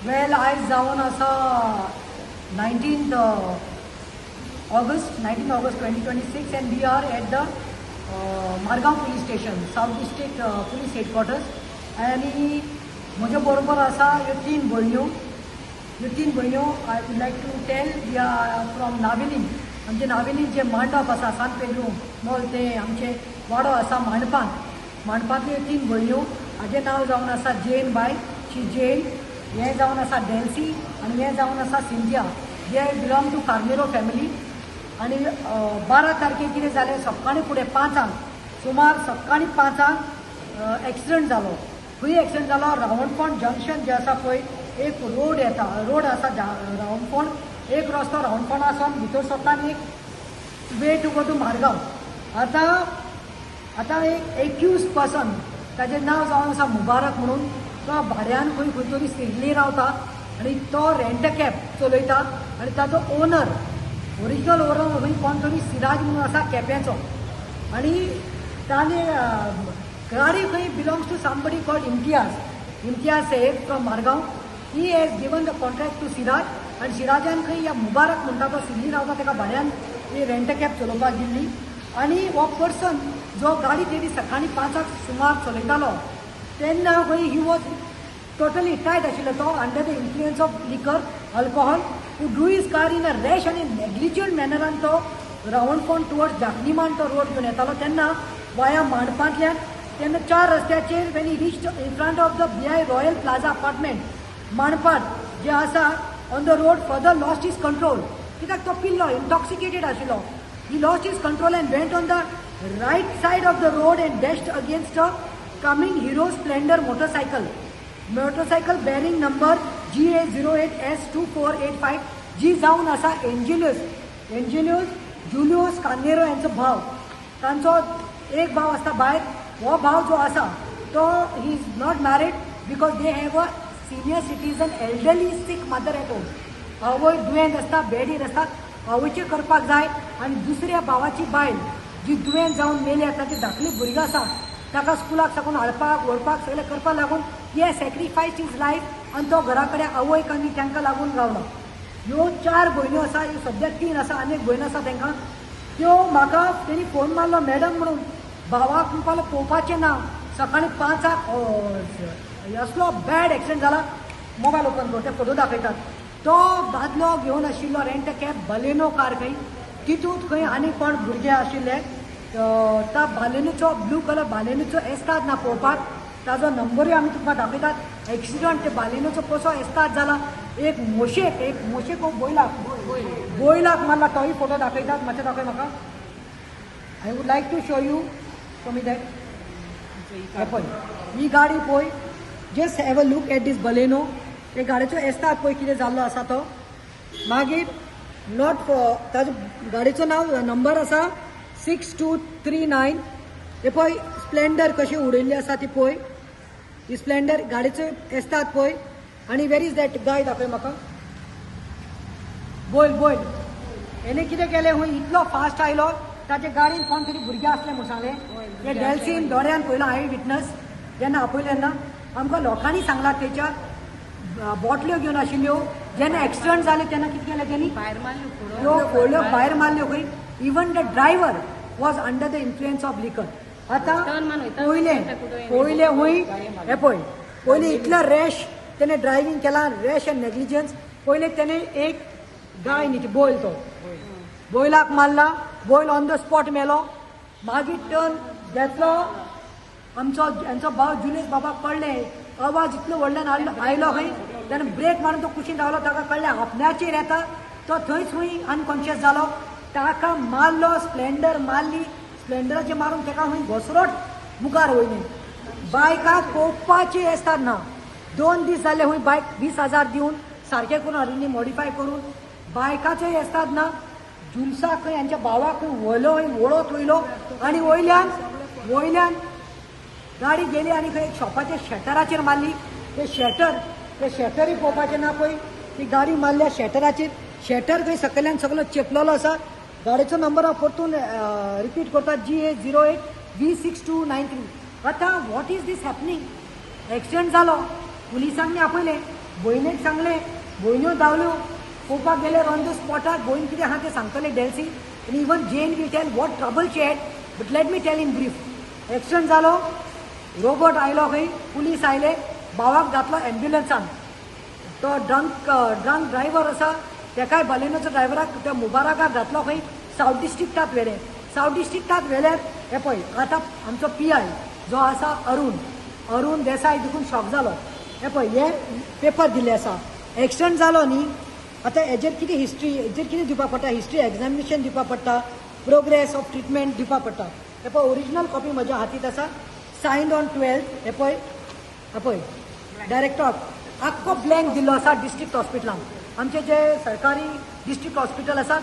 वेल आयज जावन आसा 19th August 2026 and we are at the Margaon police station, South District Police Headquarters. आणि म्हज्या बरोबर आसा ह्यो तीन भयण्यो. I would like to tell we are from Navelim. आमचे नावेलीम जे मांडप आसा सांत पेद्रू मॉल ते आमचे वाडो आसा मांडपांतल्यो तीन भयण्यो. हाजें नांव जावन आसा जेन बाय, शी जेन. हें जावन आसा डेल्सी आनी हें जावन आसा सिंथिया. जे बिलॉंग टू कार्मेरो फॅमिली. आणि 12 तारखेक कितें जालें, सकाळीं फुडें 5 सुमार सकाळीं 5 एक्सिडंट जालो. खंय एक्सिडंट जालो? रावणफोंड जंक्शन जे आसा पळय, एक रोड येता, रोड आसा रावणफोंड, एक रस्तो रावणफोंड आसून भितर सरता आनी एक way to go to Margao. आतां एक एक्यूज पर्सन, ताजें नांव जावन आसा मुबारक म्हणून. तो भाड्यान खंय तरी सिडनी रावता आनी तो रेंट कॅब चलयता. आनी ताजो ओनर, ओरिजिनल ओनर खंय कोण तरी सिराज म्हणून आसा केप्याचो. आनी ताणे गाडी खंय belongs to somebody called Imtiaz Saif from Margao. He has given the contract to Siraj. आनी सिराजान खंय या मुबारक म्हणटा तो सिडनी रावता ताका भाड्यान ही रेंट कॅब चलोवपाक दिल्ली. आनी हो पर्सन जो गाडी तेणी सकाळीं 5 सुमार चलयतालो तेन्ना खंय ही वॉज टोटली टायट आशिल्लो. तो under the influence of liquor, alcohol, to do his car in a rash आनी नेग्लिजंट मॅनरान तो रावणफोंड टुवर्ड्स जाखनिमान तो रोड घेवन येतालो. तेन्ना वाया मांडपांतल्यान तेन्ना 4 रस्त्याचेर when he reached in front of the BI royal plaza apartment मांडपाट जे आसा on the road further lost his control. कित्याक तो पिल्लो इंटॉक्सिकेटेड आशिल्लो. He lost his control and went on the right side of the road and dashed against a coming Hero Splendor motorcycle bearing number GA08S2485 जी जावन आसा एंजेलियस जुलियोस Carneiro यांचो भाव. तांचो एक भाव आसता भायर. हो भाव जो आसा तो he is not married because they have a senior citizen elderly six mother at home. आवय दुयेंत आसता, बेडीर आसता, आवयचें करपाक जाय. आनी दुसऱ्या भावाची बायल जी दुयेंत जावन मेली आसा, ती धाकली भुरगीं आसा, ताका स्कुलाक साकून हाडपाक व्हरपाक सगळें करपाक लागून हे सॅक्रिफायस हीज लायफ. आनी तो घरा कडेन आवयक आनी तांकां लागून गावला. ह्यो 4 भयण्यो आसा, ह्यो सद्याक 3 आसा, आनी एक भयण आसा तांकां. त्यो म्हाका तेणी फोन मारलो मॅडम म्हणून. भावाक म्हणपाक पळोवपाचें ना. सकाळीं 5 असलो बॅड एक्सिडंट जाला. मोबायल ओपन कर, ते फोटो दाखयतात. तो दादलो घेवन आशिल्लो रेंट कॅब बलेनो कार खंय, तितूंत खंय आनी कोण भुरगे आशिल्ले. त्या बालेनूचो ब्लू कलर बालेनूचो एस्ताद ना पळोवपाक. ताजो नंबरूय आमी तुमकां दाखयतात. एक्सिडंट ते बालेनूचो कसो एस्ताद जाला. एक मोशेक बोयलाक मारला. तोय फोटो दाखयतात. मातशें दाखय म्हाका. I would like to show you. Show me that. हे पळय, ही गाडी पळय. Just have a look at this Baleno. ते गाडयेचो एस्ताद पळय कितें जाल्लो आसा तो. मागीर नॉट ताजो गाडयेचो नांव नंबर आसा 6239. हे पळय स्प्लेंडर कशी उडयल्ली आसा ती पळय. ही स्प्लेंडर गाडयेचो एस्ताद पळय. आनी वेर इज दॅट गाय दाखय म्हाका. बोयल हेणे कितें केलें, हूंय इतलो फास्ट आयलो. ताचे गाडयेन कोण तरी भुरगे आसले म्हूण सांगलें. हे डेल्सीन दोळ्यान पळयलो आय विटनस जेन्ना आपयलें तेन्ना. आमकां लोकांनी सांगलां तेच्या बॉटल्यो घेवन आशिल्ल्यो. जेन्ना एक्सिडंट जालें तेन्ना कितें केलें तेणी भायर मारल्यो खंय. Even the driver was under the influence of लिकर. आतां पयलें हूंय हे पळय, पयलीं इतलो रॅश तेणें ड्रायव्हिंग केलां, रॅश एंड नेग्लिजन्स. पयलें तेणें एक गाय न्ही ती बोयल, तो बोयलाक मारला. बोयल ऑन द स्पॉट मेलो. मागीर टर्न घेतलो. हांचो भाव जुलियस बाबाक कळ्ळें. आवाज इतलो व्हडल्यान आयलो खंय. तेणें ब्रेक मारून तो कुशीन रावलो. ताका कळ्ळें आपणाचेर येता. तो थंयच हूंय अनकॉन्शियस जालो. ताका मारलो. स्प्लेंडर मारली. स्प्लेंडराचेर मारून ताका हूंय घसरोट मुखार वयली. बायकाक पळोवपाची आसता ना. 2 दीस जाले हूंय बायक 20,000 दिवन सारकें करून हाडिल्ली, मॉडिफाय करून. बायकाचोय आसतात ना. जुल्साक खंय हांच्या भावाक खंय व्हलो, वळत वयलो. आनी वयल्यान गाडी गेली आनी खंय एक शॉपाच्या शटराचेर मारली. ते शटरूय पळोवपाचें ना पळय. ती गाडी मारल्या शटराचेर. शटर खंय सकयल्यान सगळो चेपलेलो आसा. गाडयेचो नंबर हांव परतून रिपीट करता, GA08V6293. आतां what is this happening? Accident जालो. पुलिसांनी आपयले भयणीक सांगले भयण्यो धांवल्यो पळोवपाक गेले ऑन द स्पॉटार भयण कितें आहा तें सांगतले डेल्सी आनी even Jane we tell what trouble she had but let me tell in brief accident जालो रोबोट आयलो खंय पुलीस आयले भावाक घातलो एम्ब्युलन्सान तो ड्रंक ड्रायव्हर आसा तेकाय बलेनोचो ड्रायव्हराक त्या मुबारकाक घातलो खंय सावथ डिस्ट्रिक्टात व्हेले सावथ डिस्ट्रिक्टात व्हेल्यार हे पळय आतां आमचो PI जो आसा अरुण देसाय देखून शॉक जालो हे पळय हे पेपर दिल्ले आसा एक्सिडंट जालो न्ही आतां हेजेर कितें हिस्ट्री हेजेर कितें दिवपाक पडटा हिस्ट्री एग्जामिनेशन दिवपाक पडटा प्रोग्रेस ऑफ ट्रिटमेंट दिवपाक पडटा हे पळय ओरिजिनल कॉपी म्हज्या हातींत आसा सायन्ड ऑन 12 हे पळय डायरेक्टर आख्खो ब्लँक दिल्लो आसा डिस्ट्रिक्ट हॉस्पिटलांत आमचे जे सरकारी डिस्ट्रिक्ट हॉस्पिटल आसा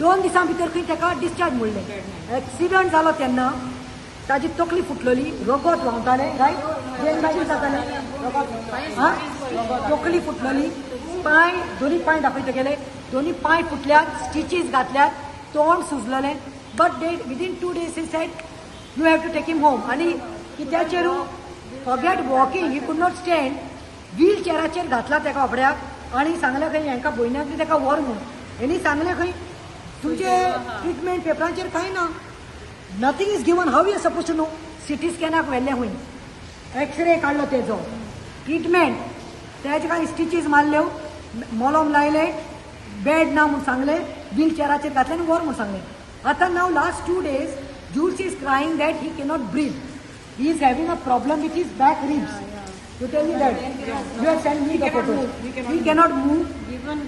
2 दिसां भितर खंय ताका डिस्चार्ज म्हणलें एक्सिडंट जालो तेन्ना ताजी तकली फुटलेली रगत व्हांवतालें रायट जातालें तकली फुटलेली पांय दोनी पांय दाखयता गेले दोनी पांय फुटल्यात स्टिचीस घातल्यात तोंड सुजलेलें but they within 2 days he said you have to take him home आनी कित्याचेरू forget walking he could not stand wheel चॅराचेर घातला तेका आपल्याक आनी सांगलें खंय हांकां भयणाक बी तेका व्हर म्हूण हेणी सांगलें खंय तुमचे ट्रिटमेंट पेपराचेर कांय ना nothing is given how you suppose to know CT स्कॅनाक व्हेल्लें खंय एक्सरे काडलो तेजो ट्रिटमेंट तेजे कांय स्टिचीस मारल्यो मॉलम लायले बेड ना म्हूण सांगलें व्हील चॅराचेर घातलें आनी व्हर म्हूण सांगलें आतां नाव last 2 days Jules is crying that he cannot breathe. He is having a problem with his back ribs. You tell me that. You have sent me the photo. He cannot move. Even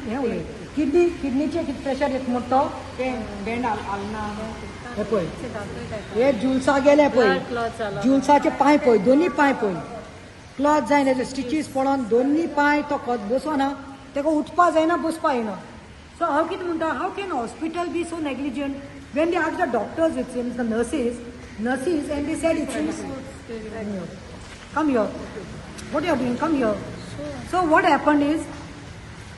किडनीचे किती pressure येत मोठो bend alna. हे पळय हे जुल्सा गेले पळय जुल्साचे पांय पळय दोनी पांय पळय क्लॉथ जायना तेजे स्टिचीस पडोन दोनी पांय तो बसोना तेका उठपा जायना बसपा येना सो हांव कितें म्हणटा how can hospital be so negligent when they asked the doctors it seems the nurses and they said it seems come here what you are doing come here so what happened is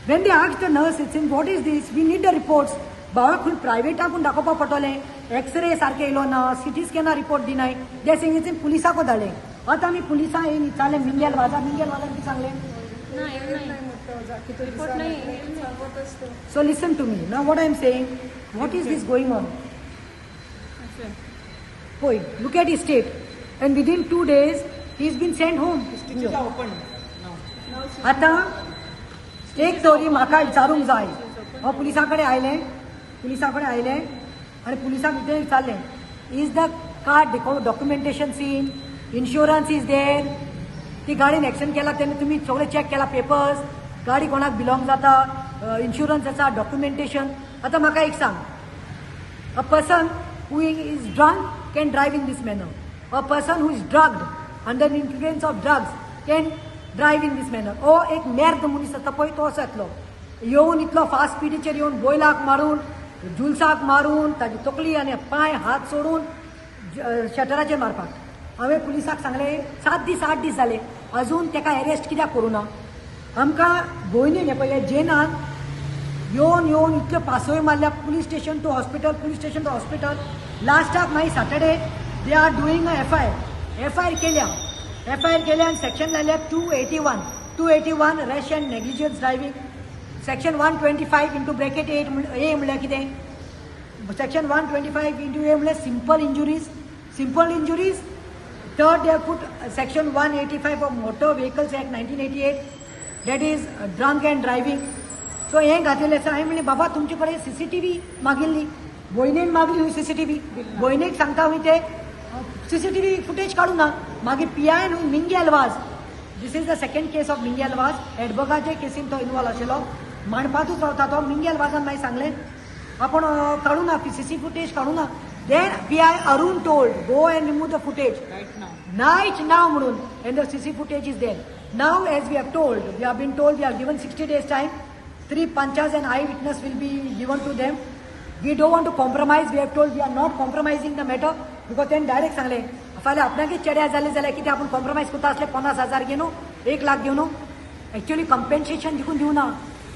when they asked the nurse it seems what is this we need the reports बाबा खंय प्रायवेटाकून दाखोवपा पडटलें x ray सारके येयलो ना CT स्कॅनार report दिनाय ते सिंगीचे पुलिसाको धाडले आतां आमी पुलिसां येयन विचारलें मिंगेलवाजान कितें सांगलें so listen to me now what I am saying what is this going on boy look at his state and within 2 days he's been sent home Stitches are open now. आता एक तरी म्हाका विचारूंक जाय हांव पुलिसा कडेन आयलें आनी पुलिसाक कितें विचारलें is the car documentation seen insurance is there ती गाडीन एक्सिडेंट केला तेन्ना तुमी सगळे चॅक केला पेपर्स गाडी कोणाक बिलॉंग जाता इन्शुरन्स आसा डॉक्युमेंटेशन आतां म्हाका एक सांग a person who is drunk can drive in this manner a person who is drugged under influence of drugs can drive in this manner ओ एक मेर्द मनीस आसता पळय तो असो येतलो येवन इतलो फास्ट स्पिडीचेर येवन बोयलाक मारून जुल्साक मारून ताजी तकली आनी पांय हात सोडून शटराचेर मारपाक हांवें पुलिसाक सांगलें 7 दीस 8 दीस जाले अजून ताका अरेस्ट कित्याक करूना आमकां भयणीन हें पळय जेनान येवन इतल्यो पासोय मारल्या पुलीस स्टेशन टू हॉस्पिटल लास्टाक मागीर Saturday they are doing a F I R केल्या आनी सेक्शन लायल्या 281 rash and negligence driving section 125 into bracket A म्हणल्यार कितें सेक्शन 125 इंटू ए म्हणल्यार simple injuries third they put section 185 of motor vehicles act 1988 that is drunk and driving so हें घातिल्लें आसा हांवें म्हणलें बाबा तुमचे कडेन CCTV मागिल्ली भयणीन मागली हुंय CCTV भयणीक सांगता हुंय ते CCTV फुटेज काडूं ना मागीर PI न्हू Mingi Alvaz this is the second case of Mingi Alvaz एडबगाचे केसीन तो इन्वॉल्व आशिल्लो माणपातूच रावता तो मिंगी अल्वाजान मागीर सांगलें आपण काडूं ना CC फुटेज काडूं ना then PI Arun told go and remove the footage right now म्हणून and the CC footage is there now as we have been told we are given 60 days time 3 panchas and eyewitness will be given to them we don't want to compromise we have told we are not compromising the matter because then direct सांगले फाल्यां आपणाकच चेड्या जालें जाल्यार कितें आपूण compromise करता आसले 50,000 घेवन 1 लाख घेवन एक्चुअली कंपेन्सेशन देखून दिवना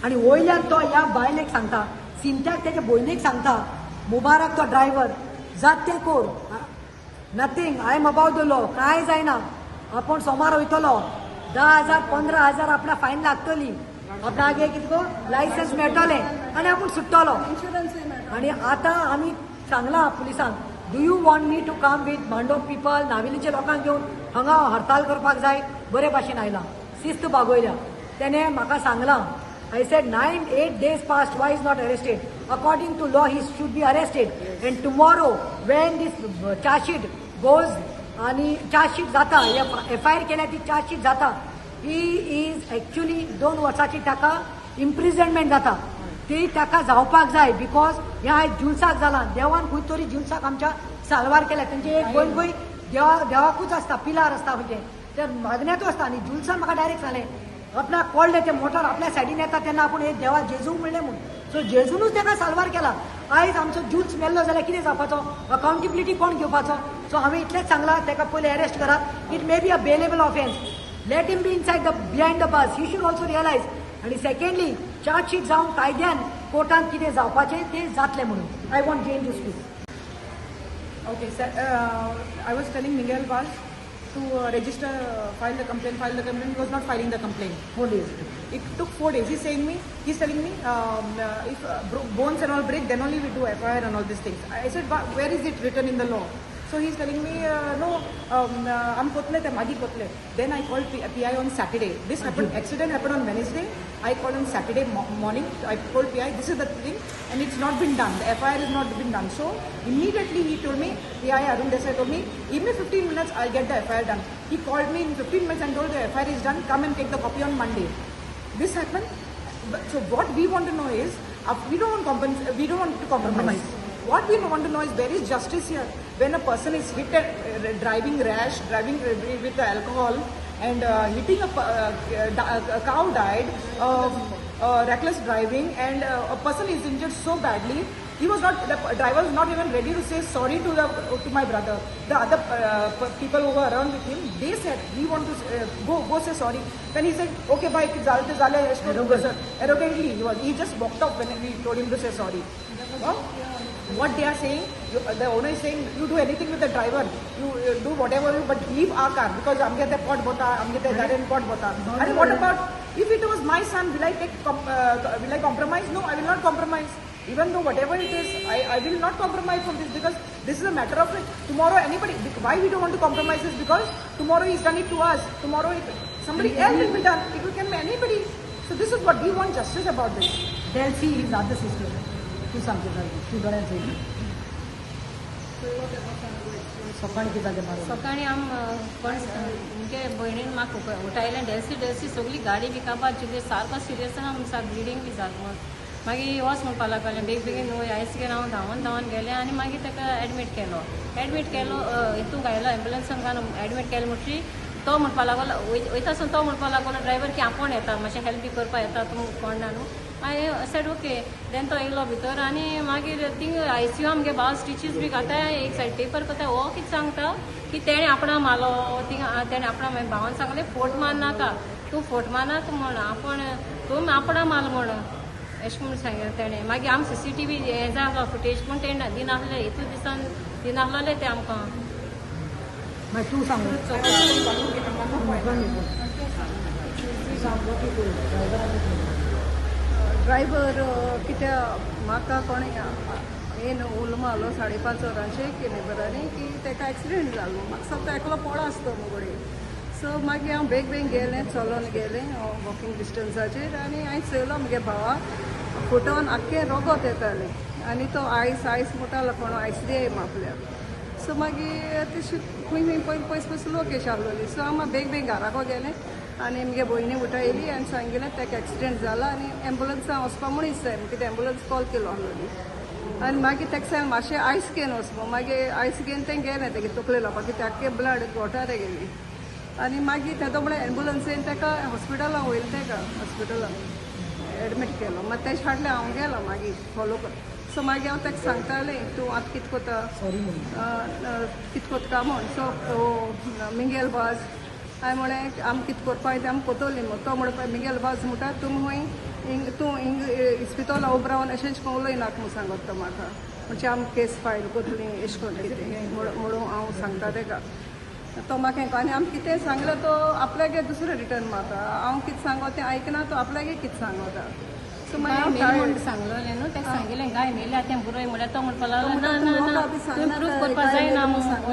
आनी वयल्यान तो ह्या बायलेक सांगता सिंत्याक तेजे भयणीक सांगता मुबारक तो ड्रायव्हर जात तें core nothing I am about the law कांय जायना आपूण सोमार वयतलो 10,000 15,000 आपला फायन लागतली. आपल्या आगे कितको लायसन्स मेळटले आणि आपण सुट्टलो. आणि आता आम्ही सांगला पुलिसांक, do you want me to come with मांडोप पीपल, नावेलीचे लोकांक घेऊन हांगा हरताल करपाक जाय. बरे भाशेन आयला, शिस्त बागोयल्या. त्याने म्हाका सांगला, I said 9-8 days passed, why is not arrested? According to law, he should be arrested. And tomorrow, when this charge sheet goes, आणि charge sheet जाता, FIR केल्या ती charge sheet जाता, he is actually 2 वर्साची ताका imprisonment जाता. ती ताका जावपाक जाय, बिकॉज ह्या जुलसाक जाला. देवान खंय तरी जुलसाक आमच्या सालवार केल्या. त्यांचे एक गोंय गोंय देवाकूच असता, पिलार असता, म्हणजे त्या मागण्यातूच असता. आणि जुलसान म्हाका डायरेक्ट सांगलें, आपल्याक कळलें ते मोटर आपल्या सायडीन येता तेन्ना आपूण हे देवा जेजू म्हणलें म्हणून. सो जेजूनूच ताका साल्वार केला. आयज आमचो जूज मेल्लो जाल्यार कितें जावपाचो, अकावंटेबिलिटी कोण घेवपाचो. सो हांवें इतलेंच सांगलां, ताका पयलीं अरेस्ट करात. It may be a bailable offence. Let him be inside the behind the bus. He should also realise. आणि सेकंडली चार्जशीट जावन कायद्यान कोर्टान कितें जावपाचें तें जातलें म्हणून. I want Jane to speak. Okay, sir, I was telling Miguel Vaz to register, file the complaint. He was not filing the complaint. 4 days. It took 4 days. He's telling me, if bones and all break, then only we do FIR and all these things. I said, where is it written in the law? So he's telling me, no, I'm kotle, magi kotle. Then I called PI on Saturday. This accident happened on Wednesday. I called on Saturday morning. I told PI, this is the thing, and it's not been done. The FIR has not been done. So immediately he told me, PI Arun Desai told me, give me 15 minutes, I'll get the FIR done. He called me in 15 minutes and told the FIR is done. Come and take the copy on Monday. This happened. So what we want to know is, we don't want to compromise. What we want to know is, where is justice here? When a person is hit at driving rash, driving with alcohol, and hitting a cow died, reckless driving, and a person is injured so badly. The driver was not even ready to say sorry to my brother. The other people who were around with him, they said, we want to go say sorry. Then he said, okay, bye, arrogantly. He just walked off when we told him to say sorry. What they are saying, the owner is saying, you do anything with the driver, you do whatever, but leave our car, because I'm getting the pot bota, I'm getting the pot bota. And what about, if it was my son, will I compromise? No, I will not compromise. Even though whatever it is, I will not compromise from this, because this is a matter of tomorrow anybody. Why we don't want to compromise is because tomorrow he's done it to us. Tomorrow somebody else will be done. It can be anybody. So this is what we want justice about this. They'll see his other sister. तू सांगते तू दोळ्यांचं सकाळी किती मारू. सकाळी कोण म्हणजे भयणीन म्हाका उठयलें, Delsey सगळी गाडी बी काबार चिल्ली, सारको सिरियस ना म्हणून सारको ब्लिडींग बी जालें म्हण. मागीर वच म्हणपा लागलें, बेगीन वय आयस घेवन हांव धांवन गेलें. आनी मागीर ताका एडमीट केलो हितूंक आयलो एम्बुलंसान घालून एडमीट केलो. म्हणटरी तो म्हणपा लागलो, वयतासून तो म्हणपा लागलो ड्रायव्हर की आपूण येता, मातशें हेल्प बी करपा येता, तूं कोण ना न्हू. हांवें सेड ओके. देन तो येयलो भितर. आनी मागीर थिंग ICU आमगे बाल स्टिचीस बी घाताय, एक सायड पेपर करता. हो कितें सांगता की तेणें आपणा मारलो, थिंग तेणें आपणा मागीर भावान सांगलें फोट मार नाका, तूं फोट मारनाक म्हण, तूं आपणा मारलो म्हण अशें म्हूण सांगलें तेणें. मागीर आमी CCTV हें जाय आसलो फुटेज, पूण तेणें दिनासलें. हितू दिसान दिनासलें तें आमकां. मागीर तूं सांग ड्रायव्हर कित्याक म्हाका कोणें येन उलो मारलो 5:30 वरांचेर केनेबरांनी की ताका एक्सिडेंट जालो. म्हाका सगळो एकलो पळो आसतो मुगडे. सो मागीर हांव बेग गेलें, चलोन गेलें वॉकिंग डिस्टन्साचेर. आनी हांवें चयलो म्हगे भावा फुटोन आख्खें रगत येतालें. आनी तो आयस म्हणटालो कोण आयस दे आपल्याक. सो मागीर तशी खंय पयस लोक येश आहलोली. सो हांव बेग घाराको गेलें. आनी म्हगे भयणी उठयली आनी सांगिल्लें ताका एक्सिडेंट जाला आनी एम्बुलंसान वचपा म्हणून जाय, कितें एम्बुलंस कॉल केलो आहलोली. आनी मागीर ताका सांग मातशें आयस घेवन वचपा. मागीर आयस घेवन तें गेलें तेगे तकले लावपाक, कित्याक आख्खें ब्लड घोटां तेगेली. आनी मागीर तेदो म्हळ्यार एम्बुलंसीन ताका हॉस्पिटलान वयलें, ताका हॉस्पिटलान एडमीट केलो. मागीर तेजे फाटलें हांव गेलो मागीर फोलो कर. सो मागीर हांव ताका सांगतालें तूं आतां कितें कोता, कितें कोत्ता म्हूण. सो मिंगेल भाज हांवें म्हळें आमी कितें करपा तें आमी कोतोली म्हूण. तो म्हणपा मिंगेल भाज म्हणटा तूं हूंय तूं हिंग इस्पितोला उबो रावन अशें उलोय नाका म्हूण सांगत तो म्हाका. म्हणजे आमी केस फायल कोतली अशें कोन्न कितें म्हणून हांव सांगता ताका. तो म्हाका हें आनी आमी कितें सांगलें तो आपल्यागे दुसरें रिटर्न मारता हांव कितें सांगो तें आयकना तो आपल्यागे कितें सांगता सो गाय मागीर मेली म्हणून सांगलें न्हू ताका सांगिल्लें गाय मेली आतां तें बरोय म्हळ्यार तो म्हणपा लागलो ना ना ना तुमी प्रूफ करपा जायना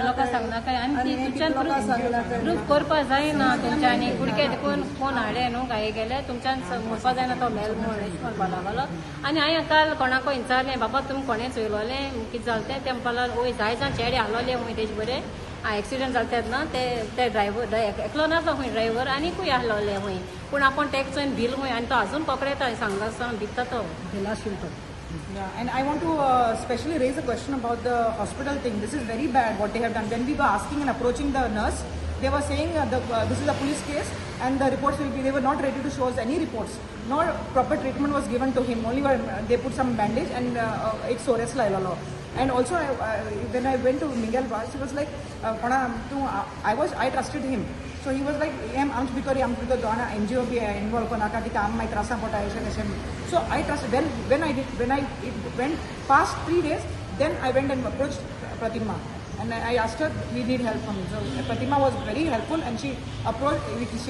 लोकां सांगनाका आनी ती तुमच्यान प्रूफ करपा जायना तुमच्यांनी कुडके देखून फोन हाडले न्हू गाये गेले तुमच्यान म्हणपा जायना तो मेल म्हूण अशें म्हणपा लागलो आनी हांवें काल कोणाको विचारलें बाबा तुमी कोणें चोयलोलें कितें जालें तें म्हणपा लागलो वय जाय जावन चेडे हाडलोले वय तेजे बरें एक्सिडेंट जाले तेद ना ते ड्रायव्हर एकलो नासलो खंय ड्रायव्हर आनीकूय आहलोले खंय पूण आपूण टॅक्स चोयन बील खंय आनी तो आजून पकडेता सांगता आसतना भिकता तो Yeah, and I want to specially raise a question about the hospital thing. This is very bad what they have done. When we were asking and approaching the nurse, they were saying this is a police case and the reports will be, they were not ready to show us any reports. Nor proper treatment was given to him. Only they put some bandage and it's sores lailalo. And also when I went to Miguel Vaz, he was like, I trusted him. So he was like, आमच भितर दोन NGO be involve कोनाका कित्याक आमी मागीर त्रासां पडटा अशें. So I trusted. When it went past 3 days, then I went and approached Pratima. And I asked her, we need help from you. So Pratima was very helpful and she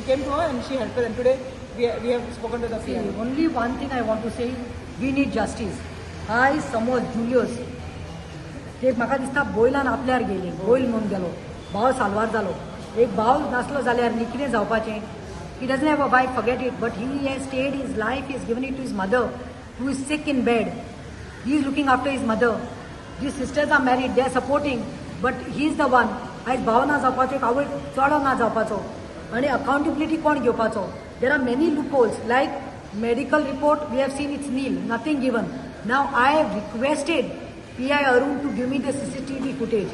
came to her and she helped her. And today we have spoken to the PI. Only one thing I want to say, we need justice. I, Samoz, Julius, ते म्हाका दिसता बोयलान आपल्यार गेली बोयल म्हणून गेलो भाव साल्वार जालो एक भाव नासलो जाल्यार न्ही कितें जावपाचें he doesn't have a wife forget it but he has stayed his life he is given it to his mother who is sick in bed he is looking after his mother जी sisters are married they are supporting but he is the one आयज भाव ना जावपाचो एक आवय चलो ना जावपाचो आनी अकाउंटेबिलिटी कोण घेवपाचो there are many loopholes like medical report we have seen it's nil nothing given now I have requested PI Arun to give me the CCTV footage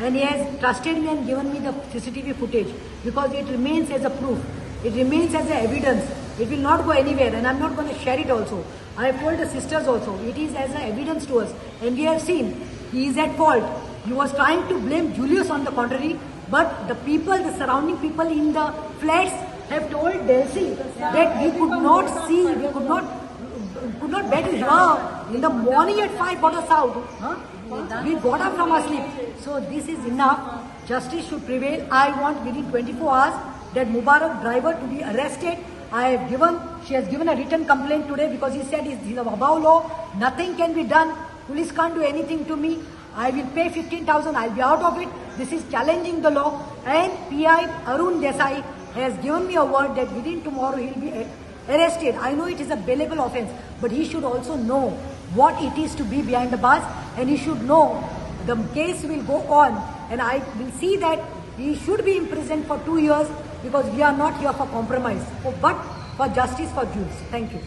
and he has trusted me and given me the CCTV footage because it remains as a proof, it remains as a evidence, it will not go anywhere and I'm not going to share it also. I have told the sisters also, it is as a evidence to us and we have seen he is at fault. He was trying to blame Julius on the contrary but the people, the surrounding people in the flats have told Delcy that we could not see, we could not bet with her. In the morning at 5 got us out. Huh? We got up from our sleep. So this is enough. Justice should prevail. I want within 24 hours that Mubarak driver to be arrested. She has given a written complaint today because he said he's above law. Nothing can be done. Police can't do anything to me. I will pay 15,000. I'll be out of it. This is challenging the law. And PI Arun Desai has given me a word that within tomorrow he'll be arrested. I know it is a bailable offence, but he should also know what it is to be behind the bars and he should know the case will go on and I will see that he should be imprisoned for 2 years because we are not here for compromise, but for justice for Jews. Thank you.